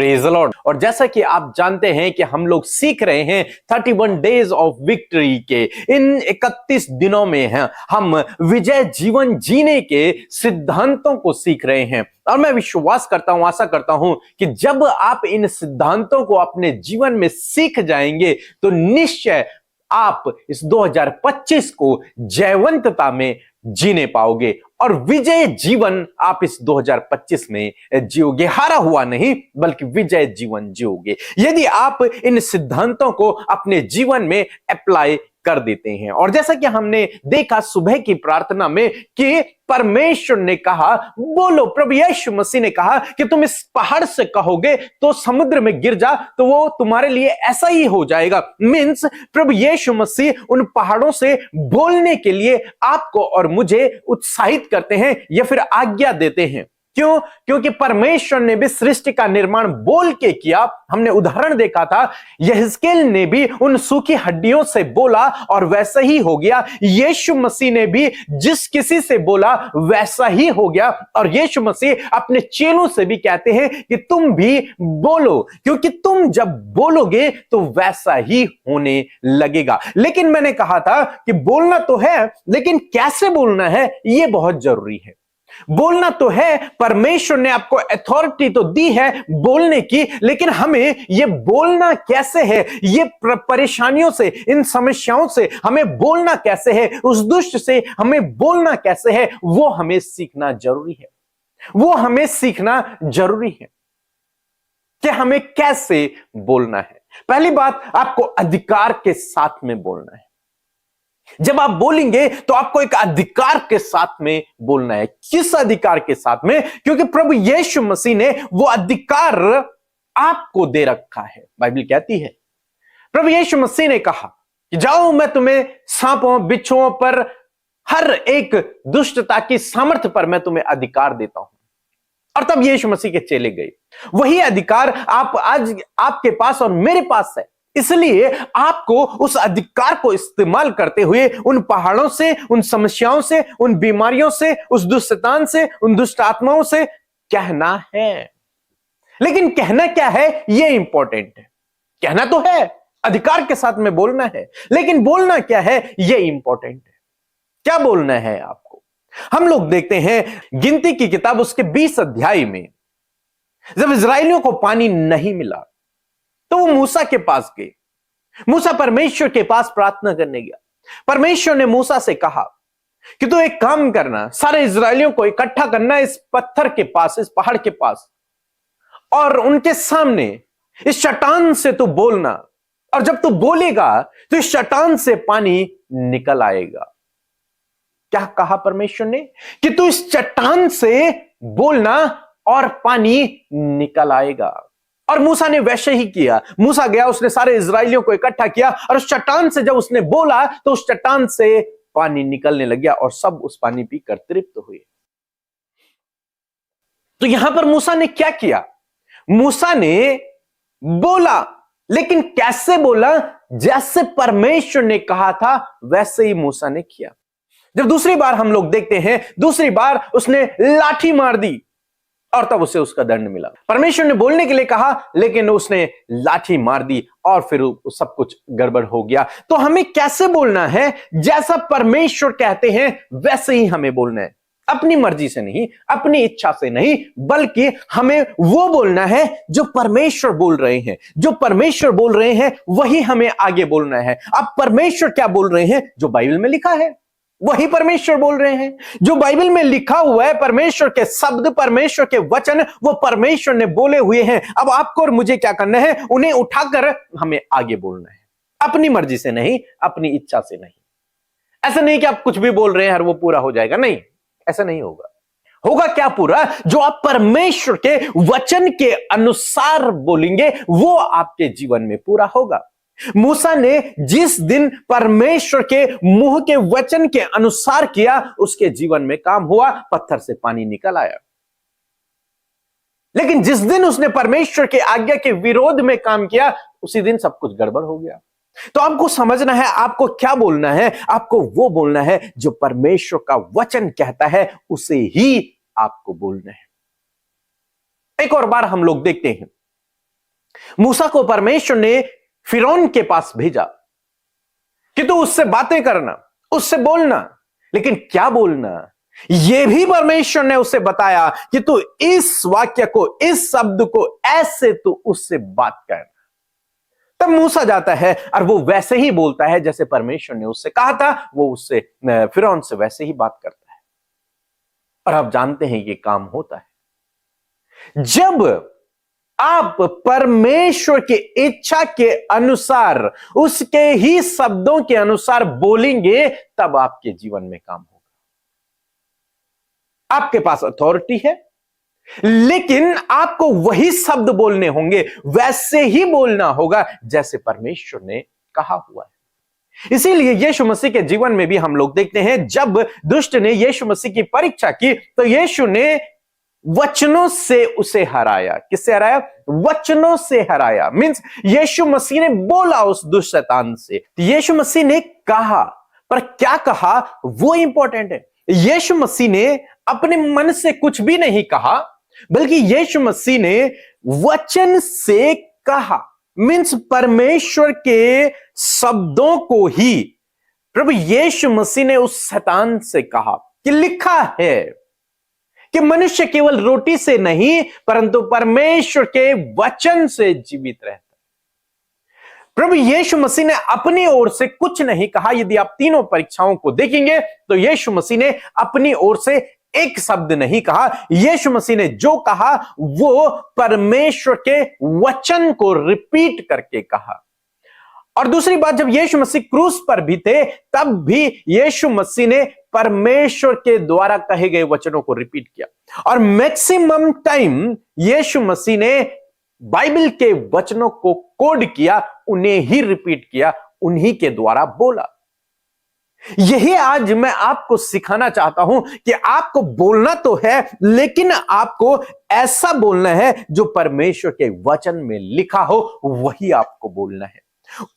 Praise the Lord. और जैसा कि आप जानते हैं कि हम लोग सीख रहे हैं 31 डेज ऑफ विक्ट्री के इन 31 दिनों में हैं हम विजय जीवन जीने के सिद्धांतों को सीख रहे हैं। और मैं विश्वास करता हूं, आशा करता हूं कि जब आप इन सिद्धांतों को अपने जीवन में सीख जाएंगे तो निश्चय आप इस 2025 को जयवंतता में जीने पाओगे और विजय जीवन आप इस 2025 में जियोगे। हारा हुआ नहीं बल्कि विजय जीवन जियोगे यदि आप इन सिद्धांतों को अपने जीवन में अप्लाई कर देते हैं। और जैसा कि हमने देखा सुबह की प्रार्थना में कि परमेश्वर ने कहा, बोलो, प्रभु यीशु मसीह ने कहा कि तुम इस पहाड़ से कहोगे तो समुद्र में गिर जा तो वो तुम्हारे लिए ऐसा ही हो जाएगा। मींस प्रभु यीशु मसीह उन पहाड़ों से बोलने के लिए आपको और मुझे उत्साहित करते हैं या फिर आज्ञा देते हैं। क्यों? क्योंकि परमेश्वर ने भी सृष्टि का निर्माण बोल के किया। हमने उदाहरण देखा था, यहेजकेल ने भी उन सूखी हड्डियों से बोला और वैसा ही हो गया। यीशु मसीह ने भी जिस किसी से बोला वैसा ही हो गया। और यीशु मसीह अपने चेलों से भी कहते हैं कि तुम भी बोलो, क्योंकि तुम जब बोलोगे तो वैसा ही होने लगेगा। लेकिन मैंने कहा था कि बोलना तो है, लेकिन कैसे बोलना है यह बहुत जरूरी है। बोलना तो है, परमेश्वर ने आपको अथॉरिटी तो दी है बोलने की, लेकिन हमें यह बोलना कैसे है, ये परेशानियों से, इन समस्याओं से हमें बोलना कैसे है, उस दुष्ट से हमें बोलना कैसे है, वो हमें सीखना जरूरी है। वो हमें सीखना जरूरी है कि हमें कैसे बोलना है। पहली बात, आपको अधिकार के साथ में बोलना है। जब आप बोलेंगे तो आपको एक अधिकार के साथ में बोलना है। किस अधिकार के साथ में? क्योंकि प्रभु यीशु मसीह ने वो अधिकार आपको दे रखा है। बाइबल कहती है, प्रभु यीशु मसीह ने कहा कि जाओ, मैं तुम्हें सांपों बिच्छुओं पर, हर एक दुष्टता की सामर्थ्य पर मैं तुम्हें अधिकार देता हूं। और तब यीशु मसीह के चेले गए। वही अधिकार आप आज आपके पास और मेरे पास है। इसलिए आपको उस अधिकार को इस्तेमाल करते हुए उन पहाड़ों से, उन समस्याओं से, उन बीमारियों से, उस दुष्टतान से, उन दुष्ट आत्माओं से कहना है। लेकिन कहना क्या है यह इंपॉर्टेंट है। कहना तो है, अधिकार के साथ में बोलना है, लेकिन बोलना क्या है यह इंपॉर्टेंट है। क्या बोलना है आपको? हम लोग देखते हैं गिनती की किताब उसके 20 अध्याय में, जब इजराइलियों को पानी नहीं मिला तो वो मूसा के पास गए। मूसा परमेश्वर के पास प्रार्थना करने गया। परमेश्वर ने मूसा से कहा कि तू एक काम करना, सारे इजरायलियों को इकट्ठा करना इस पत्थर के पास, इस पहाड़ के पास, और उनके सामने इस चट्टान से तू बोलना, और जब तू बोलेगा तो इस चट्टान से पानी निकल आएगा। क्या कहा परमेश्वर ने? कि तू इस चट्टान से बोलना और पानी निकल आएगा। और मूसा ने वैसे ही किया। मूसा गया, उसने सारे इजरायलियों को इकट्ठा किया और उस चट्टान से जब उसने बोला तो उस चट्टान से पानी निकलने लग गया और सब उस पानी पीकर तृप्त हुए। तो यहां पर मूसा ने क्या किया? मूसा ने बोला, लेकिन कैसे बोला? जैसे परमेश्वर ने कहा था वैसे ही मूसा ने किया। जब दूसरी बार हम लोग देखते हैं, दूसरी बार उसने लाठी मार दी और तब उसे उसका दंड मिला। परमेश्वर ने बोलने के लिए कहा लेकिन उसने लाठी मार दी और फिर सब कुछ गड़बड़ हो गया। तो हमें कैसे बोलना है? जैसा परमेश्वर कहते हैं वैसे ही हमें बोलना है। अपनी मर्जी से नहीं, अपनी इच्छा से नहीं, बल्कि हमें वो बोलना है जो परमेश्वर बोल रहे हैं। जो परमेश्वर बोल रहे हैं वही हमें आगे बोलना है। अब परमेश्वर क्या बोल रहे हैं? जो बाइबल में लिखा है वही परमेश्वर बोल रहे हैं। जो बाइबल में लिखा हुआ है, परमेश्वर के शब्द, परमेश्वर के वचन, वो परमेश्वर ने बोले हुए हैं। अब आपको और मुझे क्या करना है? उन्हें उठाकर हमें आगे बोलना है। अपनी मर्जी से नहीं, अपनी इच्छा से नहीं। ऐसा नहीं कि आप कुछ भी बोल रहे हैं और वो पूरा हो जाएगा, नहीं, ऐसा नहीं होगा। होगा क्या पूरा? जो आप परमेश्वर के वचन के अनुसार बोलेंगे वो आपके जीवन में पूरा होगा। मूसा ने जिस दिन परमेश्वर के मुंह के वचन के अनुसार किया उसके जीवन में काम हुआ, पत्थर से पानी निकल आया। लेकिन जिस दिन उसने परमेश्वर के आज्ञा के विरोध में काम किया उसी दिन सब कुछ गड़बड़ हो गया। तो आपको समझना है आपको क्या बोलना है। आपको वो बोलना है जो परमेश्वर का वचन कहता है, उसे ही आपको बोलना है। एक और बार हम लोग देखते हैं मूसा को परमेश्वर ने फिरौन के पास भेजा कि तू उससे बातें करना, उससे बोलना, लेकिन क्या बोलना यह भी परमेश्वर ने उसे बताया कि तू इस वाक्य को, इस शब्द को ऐसे तू उससे बात कर। तब मूसा जाता है और वो वैसे ही बोलता है जैसे परमेश्वर ने उससे कहा था। वो उससे फिरौन से वैसे ही बात करता है और आप जानते हैं ये काम होता है जब आप परमेश्वर की इच्छा के अनुसार, उसके ही शब्दों के अनुसार बोलेंगे, तब आपके जीवन में काम होगा। आपके पास अथॉरिटी है, लेकिन आपको वही शब्द बोलने होंगे, वैसे ही बोलना होगा जैसे परमेश्वर ने कहा हुआ है। इसीलिए यीशु मसीह के जीवन में भी हम लोग देखते हैं, जब दुष्ट ने यीशु मसीह की परीक्षा की तो यीशु ने वचनों से उसे हराया। किससे हराया? वचनों से हराया। मींस यीशु मसीह ने बोला उस दुष्ट शैतान से। यीशु मसीह ने कहा, पर क्या कहा वो इंपॉर्टेंट है। यीशु मसीह ने अपने मन से कुछ भी नहीं कहा, बल्कि यीशु मसीह ने वचन से कहा। मींस परमेश्वर के शब्दों को ही प्रभु यीशु मसीह ने उस शैतान से कहा कि लिखा है कि मनुष्य केवल रोटी से नहीं परंतु परमेश्वर के वचन से जीवित रहता है। प्रभु यीशु मसीह ने अपनी ओर से कुछ नहीं कहा। यदि आप तीनों परीक्षाओं को देखेंगे तो यीशु मसीह ने अपनी ओर से एक शब्द नहीं कहा। यीशु मसीह ने जो कहा वो परमेश्वर के वचन को रिपीट करके कहा। और दूसरी बात, जब यीशु मसीह क्रूस पर भी थे तब भी यीशु मसीह ने परमेश्वर के द्वारा कहे गए वचनों को रिपीट किया। और मैक्सिमम टाइम यीशु मसीह ने बाइबल के वचनों को कोड किया, उन्हें ही रिपीट किया, उन्हीं के द्वारा बोला। यही आज मैं आपको सिखाना चाहता हूं कि आपको बोलना तो है, लेकिन आपको ऐसा बोलना है जो परमेश्वर के वचन में लिखा हो, वही आपको बोलना है,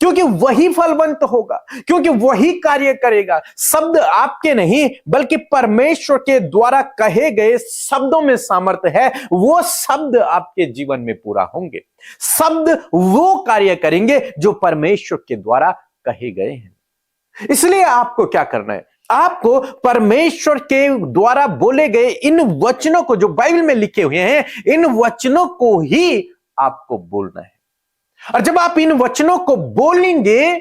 क्योंकि वही फलवंत होगा, क्योंकि वही कार्य करेगा। शब्द आपके नहीं बल्कि परमेश्वर के द्वारा कहे गए शब्दों में सामर्थ्य है। वो शब्द आपके जीवन में पूरा होंगे। शब्द वो कार्य करेंगे जो परमेश्वर के द्वारा कहे गए हैं। इसलिए आपको क्या करना है? आपको परमेश्वर के द्वारा बोले गए इन वचनों को, जो बाइबल में लिखे हुए हैं, इन वचनों को ही आपको बोलना है। और जब आप इन वचनों को बोलेंगे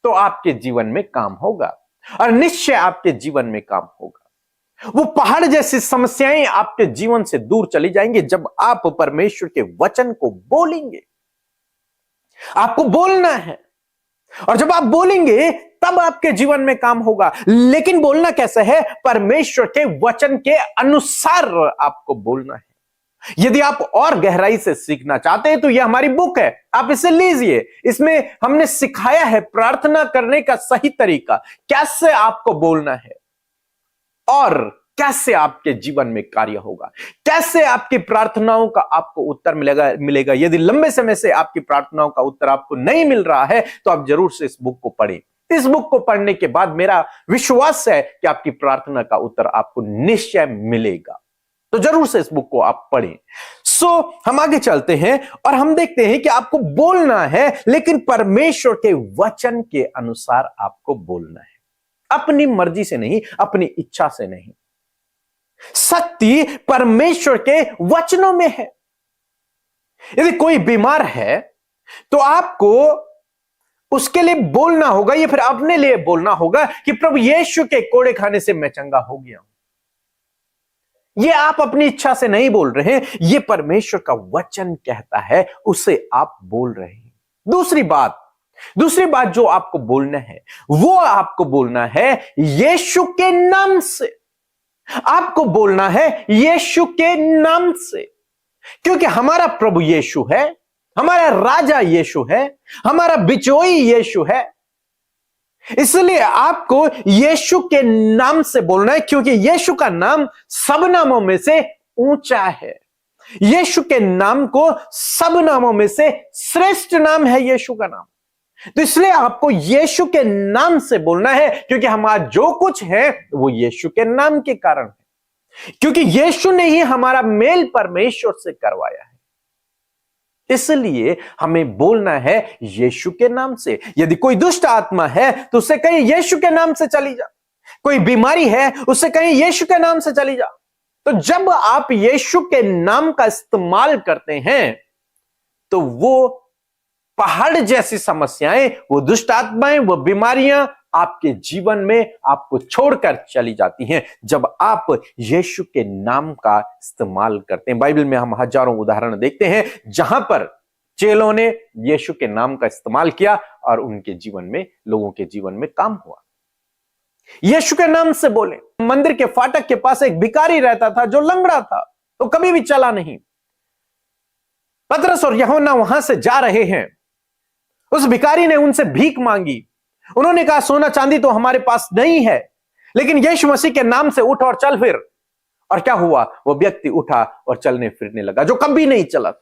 तो आपके जीवन में काम होगा, और निश्चय आपके जीवन में काम होगा। वो पहाड़ जैसी समस्याएं आपके जीवन से दूर चली जाएंगी जब आप परमेश्वर के वचन को बोलेंगे। आपको बोलना है, और जब आप बोलेंगे तब आपके जीवन में काम होगा। लेकिन बोलना कैसे है? परमेश्वर के वचन के अनुसार आपको बोलना है। यदि आप और गहराई से सीखना चाहते हैं तो यह हमारी बुक है, आप इसे लीजिए। इसमें हमने सिखाया है प्रार्थना करने का सही तरीका, कैसे आपको बोलना है और कैसे आपके जीवन में कार्य होगा, कैसे आपकी प्रार्थनाओं का आपको उत्तर मिलेगा। यदि लंबे समय से आपकी प्रार्थनाओं का उत्तर आपको नहीं मिल रहा है तो आप जरूर से इस बुक को पढ़ें। इस बुक को पढ़ने के बाद मेरा विश्वास है कि आपकी प्रार्थना का उत्तर आपको निश्चय मिलेगा। तो जरूर से इस बुक को आप पढ़ें। हम आगे चलते हैं और हम देखते हैं कि आपको बोलना है, लेकिन परमेश्वर के वचन के अनुसार आपको बोलना है, अपनी मर्जी से नहीं, अपनी इच्छा से नहीं। शक्ति परमेश्वर के वचनों में है। यदि कोई बीमार है तो आपको उसके लिए बोलना होगा, या फिर अपने लिए बोलना होगा कि प्रभु यीशु के कोड़े खाने से मैं चंगा हो गया हूं। ये आप अपनी इच्छा से नहीं बोल रहे हैं, ये परमेश्वर का वचन कहता है, उसे आप बोल रहे हैं। दूसरी बात जो आपको बोलना है, वो आपको बोलना है यीशु के नाम से। आपको बोलना है यीशु के नाम से, क्योंकि हमारा प्रभु यीशु है, हमारा राजा यीशु है, हमारा बिचोई यीशु है। इसलिए आपको यीशु के नाम से बोलना है, क्योंकि यीशु का नाम सब नामों में से ऊंचा है। यीशु के नाम को सब नामों में से श्रेष्ठ नाम है यीशु का नाम। तो इसलिए आपको यीशु के नाम से बोलना है, क्योंकि हमारा जो कुछ है वो यीशु के नाम के कारण है, क्योंकि यीशु ने ही हमारा मेल परमेश्वर से करवाया है। इसलिए हमें बोलना है यीशु के नाम से। यदि कोई दुष्ट आत्मा है तो उससे कहीं यीशु के नाम से चली जा। कोई बीमारी है उससे कहीं यीशु के नाम से चली जा। तो जब आप यीशु के नाम का इस्तेमाल करते हैं तो वो पहाड़ जैसी समस्याएं, वो दुष्ट आत्माएं, वो बीमारियां आपके जीवन में आपको छोड़कर चली जाती हैं जब आप यीशु के नाम का इस्तेमाल करते हैं। बाइबल में हम हजारों उदाहरण देखते हैं जहां पर चेलों ने यीशु के नाम का इस्तेमाल किया और उनके जीवन में, लोगों के जीवन में काम हुआ। यीशु के नाम से बोले। मंदिर के फाटक के पास एक भिखारी रहता था जो लंगड़ा था, तो कभी भी चला नहीं। पतरस और यूहन्ना वहां से जा रहे हैं। उस भिखारी ने उनसे भीख मांगी। उन्होंने कहा सोना चांदी तो हमारे पास नहीं है, लेकिन यीशु मसीह के नाम से उठ और चल फिर। और क्या हुआ? वो व्यक्ति उठा और चलने फिरने लगा, जो कभी नहीं चला था।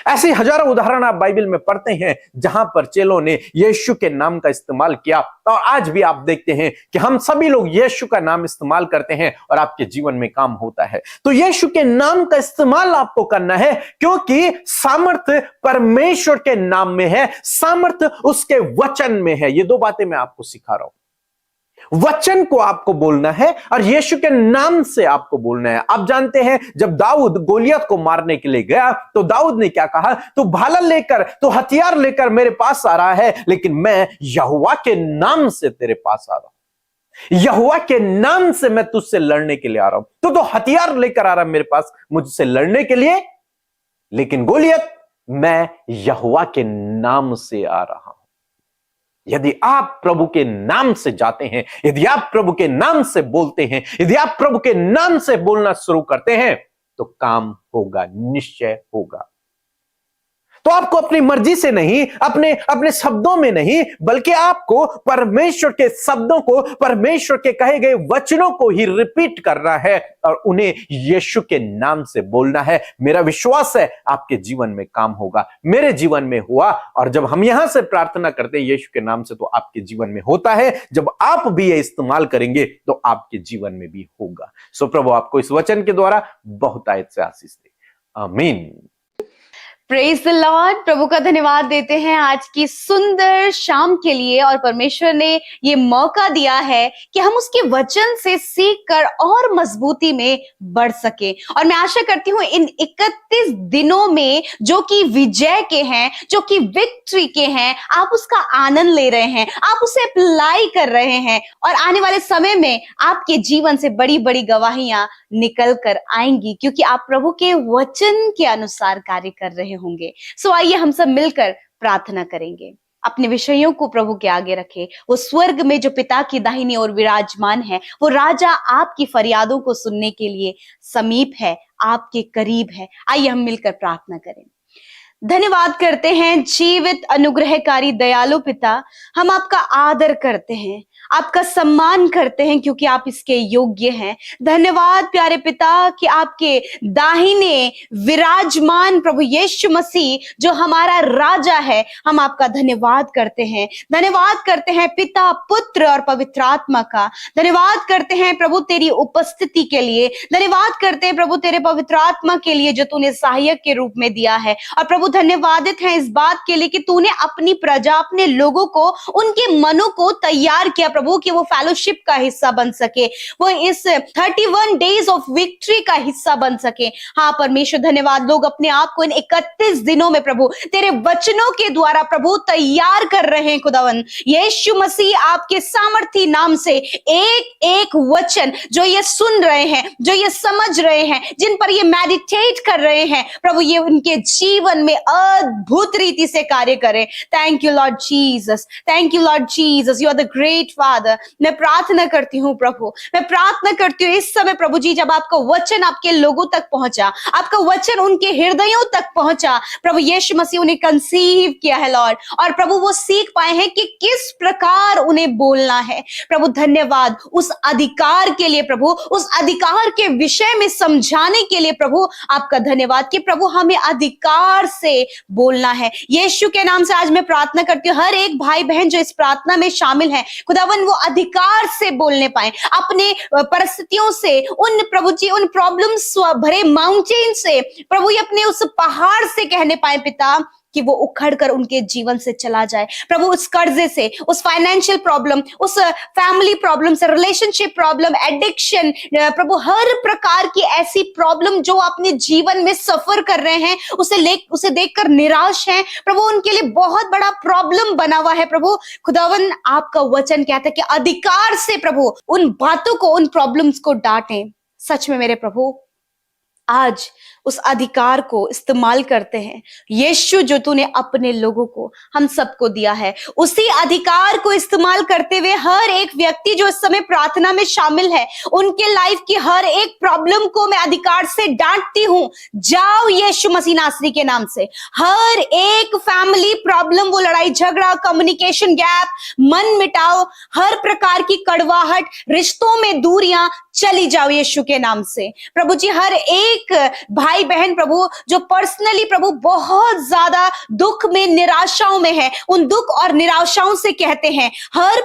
ऐसे हजारों उदाहरण आप बाइबल में पढ़ते हैं जहां पर चेलों ने यीशु के नाम का इस्तेमाल किया। और आज भी आप देखते हैं कि हम सभी लोग यीशु का नाम इस्तेमाल करते हैं और आपके जीवन में काम होता है। तो यीशु के नाम का इस्तेमाल आपको करना है, क्योंकि सामर्थ्य परमेश्वर के नाम में है, सामर्थ्य उसके वचन में है। ये दो बातें मैं आपको सिखा रहा हूं। वचन को आपको बोलना है और यीशु के नाम से आपको बोलना है। आप जानते हैं जब दाऊद गोलियत को मारने के लिए गया तो दाऊद ने क्या कहा? तू भाला लेकर, तू हथियार लेकर मेरे पास आ रहा है, लेकिन मैं यहोवा के नाम से तेरे पास आ रहा हूं। यहोवा के नाम से मैं तुझसे लड़ने के लिए आ रहा हूं। तो हथियार लेकर आ रहा है मेरे पास मुझसे लड़ने के लिए, लेकिन गोलियत मैं यहोवा के नाम से आ रहा हूं। यदि आप प्रभु के नाम से जाते हैं, यदि आप प्रभु के नाम से बोलते हैं, यदि आप प्रभु के नाम से बोलना शुरू करते हैं तो काम होगा, निश्चय होगा। तो आपको अपनी मर्जी से नहीं, अपने शब्दों में नहीं, बल्कि आपको परमेश्वर के शब्दों को, परमेश्वर के कहे गए वचनों को ही रिपीट करना है और उन्हें यीशु के नाम से बोलना है। मेरा विश्वास है आपके जीवन में काम होगा, मेरे जीवन में हुआ। और जब हम यहां से प्रार्थना करते हैं यीशु के नाम से, तो आपके जीवन में होता है। जब आप भी ये इस्तेमाल करेंगे तो आपके जीवन में भी होगा। सो प्रभु आपको इस वचन के द्वारा बहुतायत से आशीष दे। आमीन। Praise the Lord. प्रभु का धन्यवाद देते हैं आज की सुंदर शाम के लिए, और परमेश्वर ने ये मौका दिया है कि हम उसके वचन से सीखकर और मजबूती में बढ़ सके। और मैं आशा करती हूँ इन 31 दिनों में जो कि विजय के हैं, जो कि विक्ट्री के हैं, आप उसका आनंद ले रहे हैं, आप उसे अप्लाई कर रहे हैं, और आने वाले समय में आपके जीवन से बड़ी बड़ी गवाहियां निकल कर आएंगी, क्योंकि आप प्रभु के वचन के अनुसार कार्य कर रहे होंगे। सो आइए हम सब मिलकर प्रार्थना करेंगे। अपने विषयों को प्रभु के आगे रखें। वो स्वर्ग में जो पिता की दाहिनी ओर विराजमान है, वो राजा आपकी फरियादों को सुनने के लिए समीप है, आपके करीब है। आइए हम मिलकर प्रार्थना करें। धन्यवाद करते हैं जीवित अनुग्रहकारी दयालु पिता, हम आपका आदर करते हैं, आपका सम्मान करते हैं, क्योंकि आप इसके योग्य हैं। धन्यवाद प्यारे पिता कि आपके दाहिने विराजमान प्रभु यीशु मसीह जो हमारा राजा है, हम आपका धन्यवाद करते हैं। धन्यवाद करते हैं पिता, पुत्र और पवित्र आत्मा का। धन्यवाद करते हैं प्रभु तेरी उपस्थिति के लिए। धन्यवाद करते हैं प्रभु तेरे पवित्र आत्मा के लिए जो तूने सहायक के रूप में दिया है। और प्रभु धन्यवादित है इस बात के लिए कि तूने अपनी प्रजा, अपने लोगों को, उनके मनों को तैयार किया प्रभु कि वो फेलोशिप का हिस्सा बन सके, वो इस 31 डेज ऑफ विक्ट्री का हिस्सा बन सके। हाँ परमेश्वर धन्यवाद, लोग अपने आप को इन 31 दिनों में प्रभु तेरे वचनों के द्वारा प्रभु तैयार कर रहे हैं। खुदावन यीशु मसीह आपके सामर्थी नाम से एक एक वचन जो ये सुन रहे हैं, जो ये समझ रहे हैं, जिन पर ये मेडिटेट कर रहे हैं प्रभु, ये उनके जीवन में अद्भुत रीति से कार्य करे। Thank you Lord Jesus, thank you Lord Jesus, you are the great father. मैं प्रार्थना करती हूँ प्रभु, मैं प्रार्थना करती हूँ इस समय प्रभु जी, जब आपका वचन आपके लोगों तक पहुंचा, आपका वचन उनके हृदयों तक पहुंचा प्रभु, यीशु मसीह उन्हें कंसीव किया है लॉर्ड, और प्रभु वो सीख पाए हैं कि किस प्रकार उन्हें बोलना है। प्रभु धन्यवाद उस अधिकार के लिए प्रभु, उस अधिकार के विषय में समझाने के लिए प्रभु, आपका धन्यवाद कि प्रभु हमें अधिकार से से बोलना है। यीशु के नाम से आज मैं प्रार्थना करती हूँ, हर एक भाई बहन जो इस प्रार्थना में शामिल है, खुदावन वो अधिकार से बोलने पाए, अपने परिस्थितियों से, उन प्रभु जी उन प्रॉब्लम्स भरे माउंटेन से, प्रभु ये अपने उस पहाड़ से कहने पाए पिता कि वो उखड़ कर उनके जीवन से चला जाए। प्रभु उस कर्जे से, उस फाइनेंशियल प्रॉब्लम, उस फैमिली प्रॉब्लम से, रिलेशनशिप प्रॉब्लम, एडिक्शन, प्रभु हर प्रकार की ऐसी प्रॉब्लम जो अपने जीवन में सफर कर रहे हैं, उसे देखकर निराश हैं, प्रभु उनके लिए बहुत बड़ा प्रॉब्लम बना हुआ है। प्रभु खुदावन आपका वचन कहता है कि अधिकार से प्रभु उन बातों को, उन प्रॉब्लम्स को डांटें। सच में मेरे प्रभु आज उस अधिकार को इस्तेमाल करते हैं। यीशु जो तूने अपने लोगों को, हम सबको दिया है, उसी अधिकार को इस्तेमाल करते हुए हर एक व्यक्ति जो इस समय प्रार्थना में शामिल है, उनके लाइफ की हर एक प्रॉब्लम को मैं अधिकार से डांटती हूं। जाओ यीशु मसीह नासरी के नाम से। हर एक फैमिली प्रॉब्लम, वो लड़ाई झगड़ा, कम्युनिकेशन गैप, मन मिटाओ, हर प्रकार की कड़वाहट, रिश्तों में दूरियां, चली जाओ यीशु के नाम से। प्रभु जी हर एक भाई बहन प्रभु जो पर्सनली प्रभु बहुत ज्यादा दुख में, निराशाओं में है, उन दुख और निराशाओं से कहते हैं, हर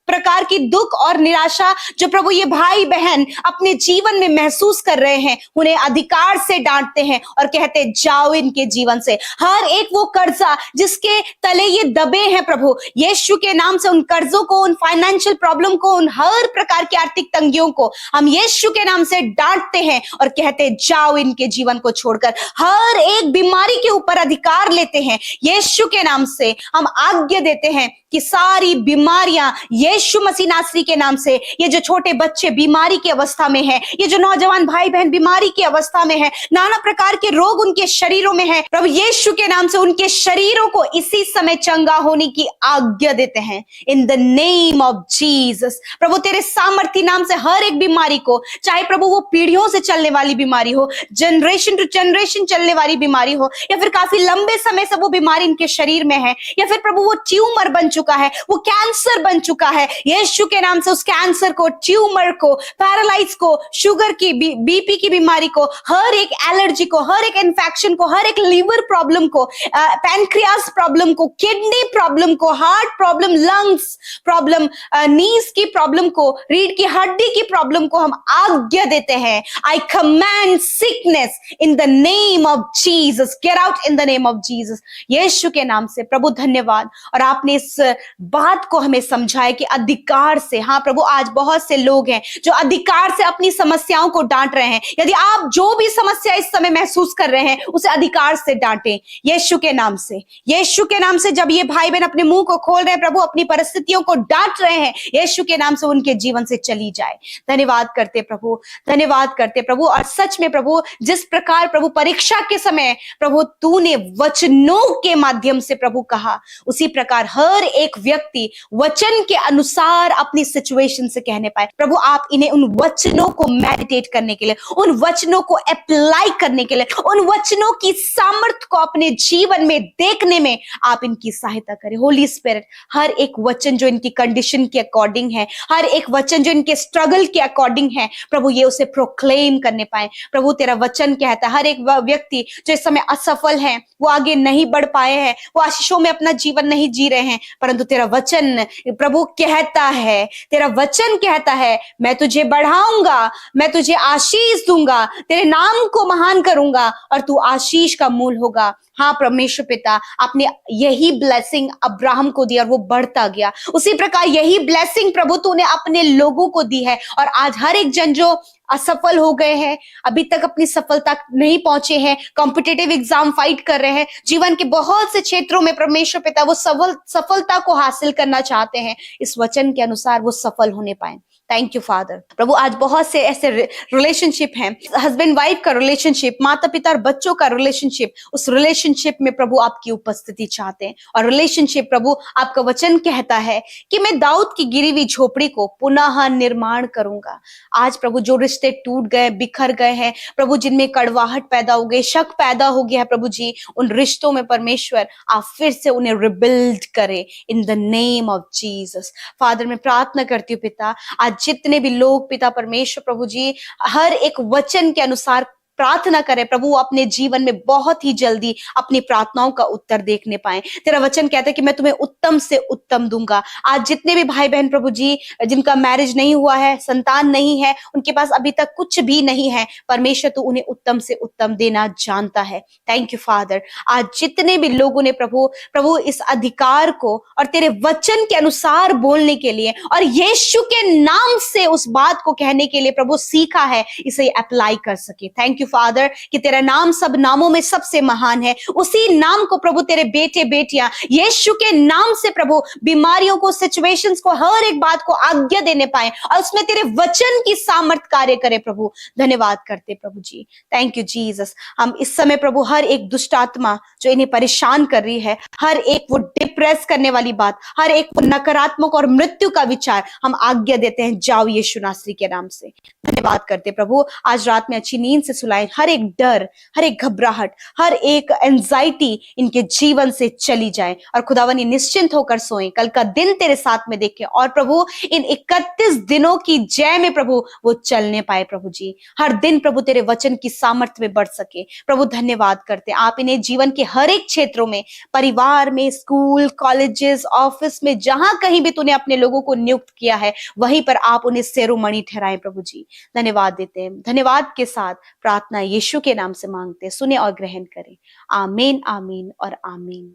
प्रकार की दुख और निराशा जो प्रभु ये भाई बहन अपने जीवन में महसूस कर रहे हैं, उन्हें अधिकार से डांटते हैं और कहते जाओ इनके जीवन से। हर एक वो कर्जा जिसके तले ये दबे हैं प्रभु, यीशु के नाम से उन कर्जों को, उन फाइनेंशियल प्रॉब्लम को, उन हर प्रकार की आर्थिक तंगियों को हम यीशु के नाम से डांटते हैं और कहते जाओ इनके जीवन को छोड़कर। हर एक बीमारी के ऊपर अधिकार लेते हैं यीशु के नाम से। हम आज्ञा देते हैं कि सारी बीमारियां यीशु मसीह नासरी के नाम से, ये जो छोटे बच्चे बीमारी की अवस्था में हैं, ये जो नौजवान भाई बहन बीमारी की अवस्था में हैं, नाना प्रकार के रोग उनके शरीरों में हैं, प्रभु यीशु के नाम से उनके शरीरों को इसी समय चंगा होने की आज्ञा देते हैं in the name of Jesus. प्रभु तेरे सामर्थी नाम से हर एक बीमारी को, चाहे प्रभु वो पीढ़ियों से चलने वाली बीमारी हो, जनरेशन टू जनरेशन चलने वाली बीमारी हो, या फिर काफी लंबे समय से वो बीमारी इनके शरीर में है, या फिर प्रभु वो ट्यूमर बन चुका है, वो कैंसर बन चुका है, यीशु के नाम से उस कैंसर को, ट्यूमर को, पैरालाइज को, शुगर की, बीपी की बीमारी को, हर एक एलर्जी को, हर एक इन्फेक्शन को, हर एक लीवर प्रॉब्लम को, पैनक्रियास प्रॉब्लम को, किडनी प्रॉब्लम को, हार्ट प्रॉब्लम, लंग्स प्रॉब्लम, नीज की प्रॉब्लम को, रीढ़ की हड्डी की प्रॉब्लम को हम आज्ञा देते हैं। I command sickness in the name of Jesus, get out in the name of Jesus. यीशु के नाम से प्रभु धन्यवाद। और आपने इस बात को हमें समझाया कि अधिकार से, हाँ प्रभु आज बहुत से लोग हैं जो अधिकार से अपनी समस्याओं को डांट रहे हैं। यदि आप जो भी समस्या इस समय महसूस कर रहे हैं उसे अधिकार से डांटें यीशु के नाम से। यीशु के नाम से जब ये भाई बहन अपने मुंह को खोल रहे हैं प्रभु, अपनी परिस्थितियों को डांट रहे हैं, यीशु के नाम से उनके जीवन से चली जाए। धन्यवाद करते प्रभु, धन्यवाद करते प्रभु। और सच में प्रभु जिस प्रकार प्रभु परीक्षा के समय प्रभु तूने वचनों के माध्यम से प्रभु कहा, उसी प्रकार हर एक व्यक्ति वचन के अनुसार अपनी सिचुएशन से कहने पाए। प्रभु आप इन्हें उन वचनों को मेडिटेट करने के लिए, उन वचनों को अप्लाई करने के लिए, उन वचनों की सामर्थ को अपने जीवन में देखने में आप इनकी सहायता करें। होली स्पिरिट हर एक वचन जो इनकी कंडीशन के अकॉर्डिंग है, हर एक वचन जो इनके स्ट्रगल के अकॉर्डिंग है, प्रभु ये उसे प्रोक्लेम करने पाए। प्रभु तेरा वचन कहता है हर एक व्यक्ति जो इस समय असफल है, वो आगे नहीं बढ़ पाए हैं, वो आशीषों में अपना जीवन नहीं जी रहे हैं, परंतु तेरा वचन प्रभु कहता है, तेरा वचन कहता है मैं तुझे बढ़ाऊंगा, मैं तुझे आशीष दूंगा, तेरे नाम को महान करूंगा और तू आशीष का मूल होगा। हाँ परमेश्वर पिता, आपने यही ब्लेसिंग अब्राहम को दी और वो बढ़ता गया। उसी प्रकार यही ब्लेसिंग प्रभु तूने अपने लोगों को दी है। और आज हर एक जन जो असफल हो गए हैं, अभी तक अपनी सफलता नहीं पहुंचे हैं, कॉम्पिटिटिव एग्जाम फाइट कर रहे हैं, जीवन के बहुत से क्षेत्रों में परमेश्वर पिता वो सफलता को हासिल करना चाहते हैं, इस वचन के अनुसार वो सफल होने पाए। Thank you father. प्रभु आज बहुत से ऐसे रिलेशनशिप हैं, हस्बैंड वाइफ का रिलेशनशिप, माता पिता और बच्चों का रिलेशनशिप, उस रिलेशनशिप में प्रभु आपकी उपस्थिति चाहते हैं। और रिलेशनशिप प्रभु आपका वचन कहता है कि मैं दाऊद की गिरी हुई झोपड़ी को पुनः निर्माण करूंगा। आज प्रभु जो रिश्ते टूट गए, बिखर गए हैं प्रभु, जिनमें कड़वाहट पैदा हो गई, शक पैदा हो गया है प्रभु जी, उन रिश्तों में परमेश्वर आप फिर से उन्हें रिबिल्ड करें इन the name of Jesus. Father मैं प्रार्थना करती हूँ पिता, आज जितने भी लोग पिता परमेश्वर प्रभु जी हर एक वचन के अनुसार प्रार्थना करें प्रभु वो अपने जीवन में बहुत ही जल्दी अपनी प्रार्थनाओं का उत्तर देखने पाए। तेरा वचन कहता है कि मैं तुम्हें उत्तम से उत्तम दूंगा। आज जितने भी भाई बहन प्रभु जी जिनका मैरिज नहीं हुआ है, संतान नहीं है, उनके पास अभी तक कुछ भी नहीं है, परमेश्वर तू उन्हें उत्तम से उत्तम देना जानता है। Thank you father. आज जितने भी लोगों ने प्रभु इस अधिकार को और तेरे वचन के अनुसार बोलने के लिए और यीशु के नाम से उस बात को कहने के लिए प्रभु सीखा है, इसे अप्लाई कर सके। थैंक यू फादर कि तेरा नाम सब नामों में सबसे महान है। उसी नाम को प्रभु तेरे बेटे बेटियां यीशु के नाम से प्रभु बीमारियों को, सिचुएशंस को, हर एक बात को आज्ञा देने पाए और उसमें तेरे वचन की सामर्थ कार्य करे प्रभु। धन्यवाद करते प्रभु जी। Thank you Jesus. हम इस समय प्रभु हर एक दुष्ट आत्मा जो इन्हें परेशान कर रही है, हर एक वो डिप्रेस करने वाली बात, हर एक वो नकारात्मक और मृत्यु का विचार, हम आज्ञा देते हैं जाओ यीशु नासरी के नाम से। धन्यवाद करते प्रभु। आज रात में अच्छी नींद से सुलाएं। हर एक डर, हर एक घबराहट, हर एक एंजाइटी इनके जीवन से चली जाए और खुदावन ये निश्चिंत होकर सोएं। कल का दिन तेरे साथ में देखें और प्रभु इन 31 दिनों की जय में प्रभु वो चलने पाए प्रभु जी। हर दिन प्रभु तेरे वचन की सामर्थ्य में बढ़ सके प्रभु। धन्यवाद करते आप इन्हें जीवन के हर एक क्षेत्रों में, परिवार में, स्कूल, कॉलेजेस, ऑफिस में, जहां कहीं भी तूने अपने लोगों को नियुक्त किया है वहीं पर आप उन्हें सेरोमणि ठहराएं प्रभु जी। धन्यवाद देते हैं। धन्यवाद के साथ प्रार्थना यीशु के नाम से मांगते, सुने और ग्रहण करें। आमीन, आमीन और आमीन।